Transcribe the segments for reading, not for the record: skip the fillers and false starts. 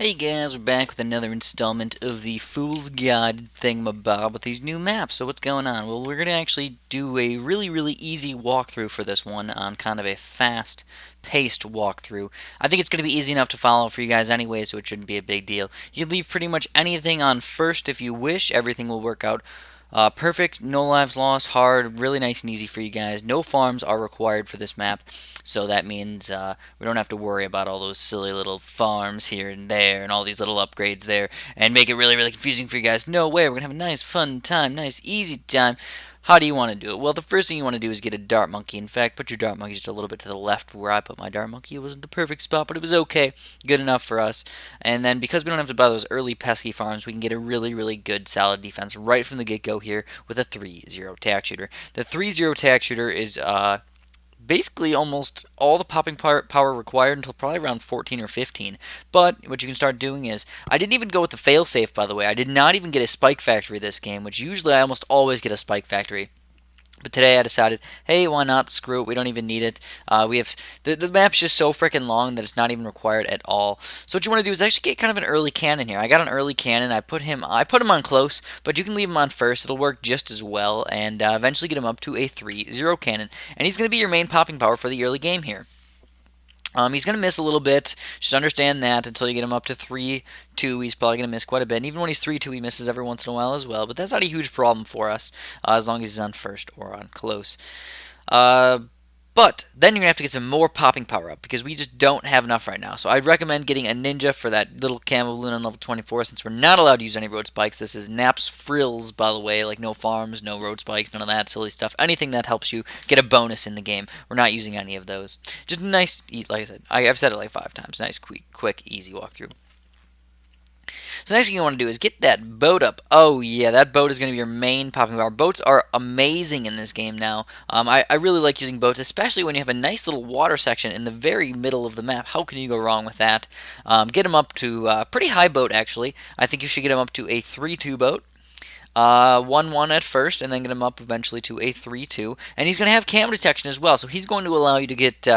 Hey guys, we're back with another installment of the Fool's Guide thingamabob with these new maps. So what's going on? Well, we're going to actually do a really easy walkthrough for this one on kind of a fast-paced walkthrough. I think it's going to be easy enough to follow for you guys anyway, so it shouldn't be a big deal. You can leave pretty much anything on first if you wish. Everything will work out perfect, no lives lost, hard, really nice and easy for you guys. No farms are required for this map, so that means we don't have to worry about all those silly little farms here and there and all these little upgrades there and make it really confusing for you guys. No way, we're going to have a nice fun time, nice easy time. How do you want to do it? Well, the first thing you want to do is get a dart monkey. In fact, put your dart monkey just a little bit to the left where I put my dart monkey. It wasn't the perfect spot, but it was okay. Good enough for us. And then because we don't have to buy those early pesky farms, we can get a really good solid defense right from the get-go here with a 3-0 tack shooter. The 3-0 tack shooter is basically almost all the popping power required until probably around 14 or 15. But what you can start doing is, I didn't even go with the failsafe, by the way. I did not even get a spike factory this game, which usually I almost always get a spike factory. But today I decided, hey, why not? Screw it. We don't even need it. We have the map's just so freaking long that it's not even required at all. So what you want to do is actually get kind of an early cannon here. I got an early cannon. I put him on close, but you can leave him on first. It'll work just as well, and eventually get him up to a 3-0 cannon. And he's going to be your main popping power for the early game here. He's going to miss a little bit. Just understand that until you get him up to 3-2. He's probably going to miss quite a bit. And even when he's 3-2, he misses every once in a while as well. But that's not a huge problem for us as long as he's on first or on close. But then you're going to have to get some more popping power up because we just don't have enough right now. So I'd recommend getting a ninja for that little camo balloon on level 24 since we're not allowed to use any road spikes. This is Naps Frills, by the way, like no farms, no road spikes, none of that silly stuff. Anything that helps you get a bonus in the game. We're not using any of those. Just a nice, like I said, I've said it like 5 times. Nice, quick, easy walkthrough. So next thing you want to do is get that boat up. Oh yeah, that boat is going to be your main popping power. Boats are amazing in this game now. I really like using boats, especially when you have a nice little water section in the very middle of the map. How can you go wrong with that? Get them up to pretty high boat, actually. I think you should get them up to a 3-2 boat. 1-1 at first, and then get him up eventually to a 3-2. And he's going to have camo detection as well, so he's going to allow you to get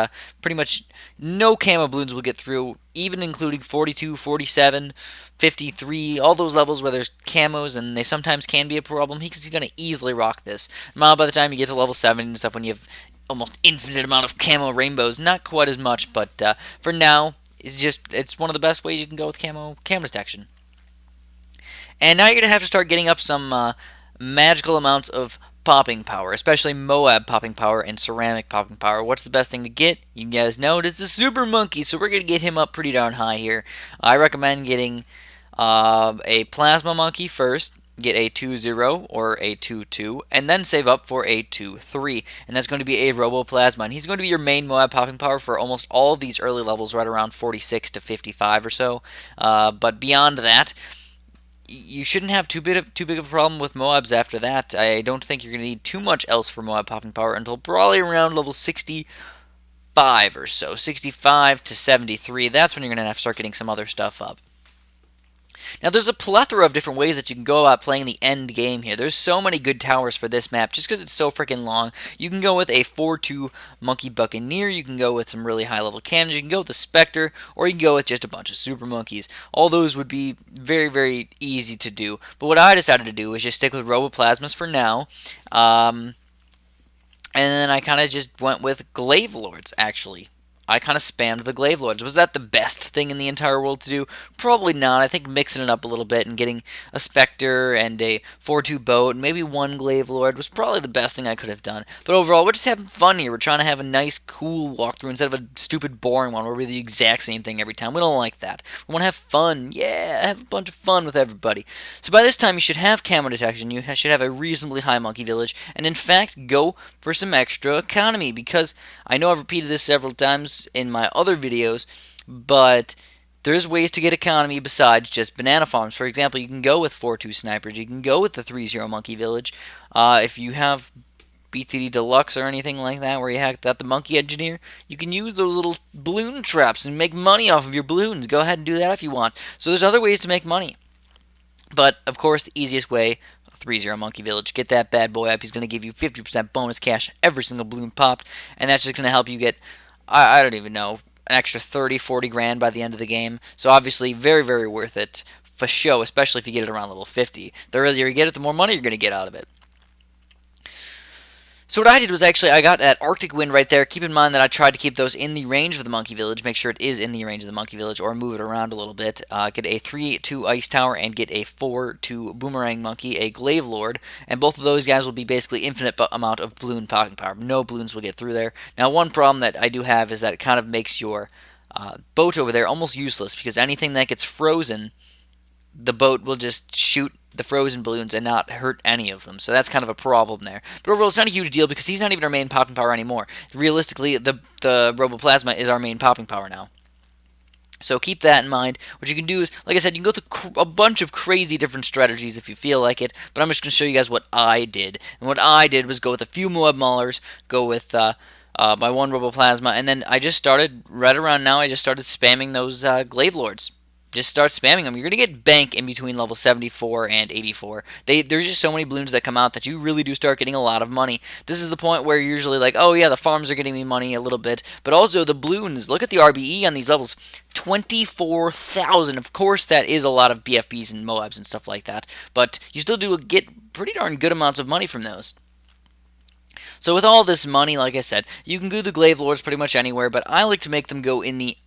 pretty much no camo balloons will get through, even including 42, 47, 53, all those levels where there's camos, and they sometimes can be a problem. He's going to easily rock this. Now, by the time you get to level 7 and stuff, when you have almost infinite amount of camo rainbows, not quite as much, but for now, it's one of the best ways you can go with camo detection. And now you're going to have to start getting up some magical amounts of popping power, especially MOAB popping power and ceramic popping power. What's the best thing to get? You guys know it is the super monkey, so we're going to get him up pretty darn high here. I recommend getting a plasma monkey first, get a 2-0 or a 2-2, and then save up for a 2-3. And that's going to be a Roboplasma. And he's going to be your main MOAB popping power for almost all of these early levels, right around 46 to 55 or so. But beyond that, you shouldn't have too big of a problem with MOABs after that. I don't think you're going to need too much else for MOAB popping power until probably around level 65 or so. 65 to 73, that's when you're going to have to start getting some other stuff up. Now, there's a plethora of different ways that you can go about playing the end game here. There's so many good towers for this map just because it's so freaking long. You can go with a 4-2 Monkey Buccaneer. You can go with some really high-level cannons. You can go with the Spectre, or you can go with just a bunch of Super Monkeys. All those would be very easy to do. But what I decided to do was just stick with Roboplasmas for now. And then I kind of just went with Glaive Lords, actually. I kind of spammed the Glaive Lords. Was that the best thing in the entire world to do? Probably not. I think mixing it up a little bit and getting a Spectre and a 4-2 boat and maybe one Glaive Lord was probably the best thing I could have done. But overall, we're just having fun here. We're trying to have a nice, cool walkthrough instead of a stupid, boring one where we do the exact same thing every time. We don't like that. We want to have fun. Yeah, have a bunch of fun with everybody. So by this time, you should have camo detection. You should have a reasonably high monkey village. And in fact, go for some extra economy because I know I've repeated this several times in my other videos, but there's ways to get economy besides just banana farms. For example, you can go with 4-2 snipers. You can go with the 3-0 monkey village. If you have BTD Deluxe or anything like that, where you have that the monkey engineer, you can use those little balloon traps and make money off of your balloons. Go ahead and do that if you want. So there's other ways to make money. But, of course, the easiest way, 3-0 Monkey Village. Get that bad boy up. He's going to give you 50% bonus cash every single balloon popped, and that's just going to help you get, I don't even know, an extra 30, 40 grand by the end of the game. So obviously, very, very worth it for show, especially if you get it around level 50. The earlier you get it, the more money you're going to get out of it. So what I did was actually I got that Arctic Wind right there. Keep in mind that I tried to keep those in the range of the Monkey Village. Make sure it is in the range of the Monkey Village, or move it around a little bit. Get a 3/2 Ice Tower and get a 4/2 Boomerang Monkey, a Glaive Lord, and both of those guys will be basically infinite amount of balloon popping power. No balloons will get through there. Now one problem that I do have is that it kind of makes your boat over there almost useless, because anything that gets frozen, the boat will just shoot the frozen balloons and not hurt any of them. So that's kind of a problem there. But overall, it's not a huge deal because he's not even our main popping power anymore. Realistically, the Roboplasma is our main popping power now. So keep that in mind. What you can do is, like I said, you can go through a bunch of crazy different strategies if you feel like it, but I'm just going to show you guys what I did. And what I did was go with a few MOAB Maulers, go with my one Roboplasma, and then I just started, right around now, I just started spamming those Glaive Lords. Just start spamming them. You're going to get bank in between level 74 and 84. There's just so many balloons that come out that you really do start getting a lot of money. This is the point where you're usually like, oh yeah, the farms are getting me money a little bit. But also the balloons, look at the RBE on these levels. 24,000. Of course, that is a lot of BFBs and MOABs and stuff like that. But you still do get pretty darn good amounts of money from those. So with all this money, like I said, you can do the Glaive Lords pretty much anywhere, but I like to make them go in the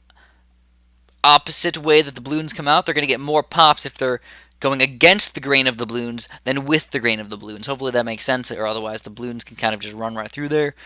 opposite way that the balloons come out. They're going to get more pops if they're going against the grain of the balloons than with the grain of the balloons. Hopefully that makes sense, or otherwise the balloons can kind of just run right through there.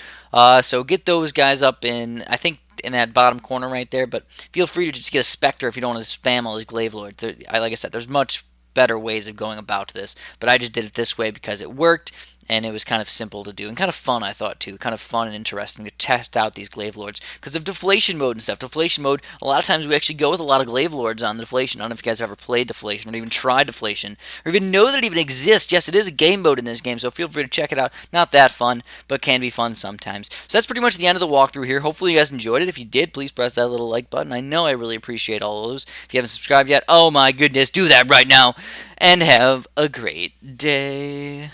So get those guys up in, I think, in that bottom corner right there, but feel free to just get a Spectre if you don't want to spam all these Glaive Lords. Like I said, there's much better ways of going about this, but I just did it this way because it worked, and it was kind of simple to do, and kind of fun, I thought, too. Kind of fun and interesting to test out these Glaive Lords, because of Deflation Mode and stuff. Deflation Mode, a lot of times we actually go with a lot of Glaive Lords on the Deflation. I don't know if you guys have ever played Deflation, or even tried Deflation, or even know that it even exists. Yes, it is a game mode in this game, so feel free to check it out. Not that fun, but can be fun sometimes. So that's pretty much the end of the walkthrough here. Hopefully you guys enjoyed it. If you did, please press that little like button. I know I really appreciate all of those. If you haven't subscribed yet, oh my goodness, do that right now, and have a great day.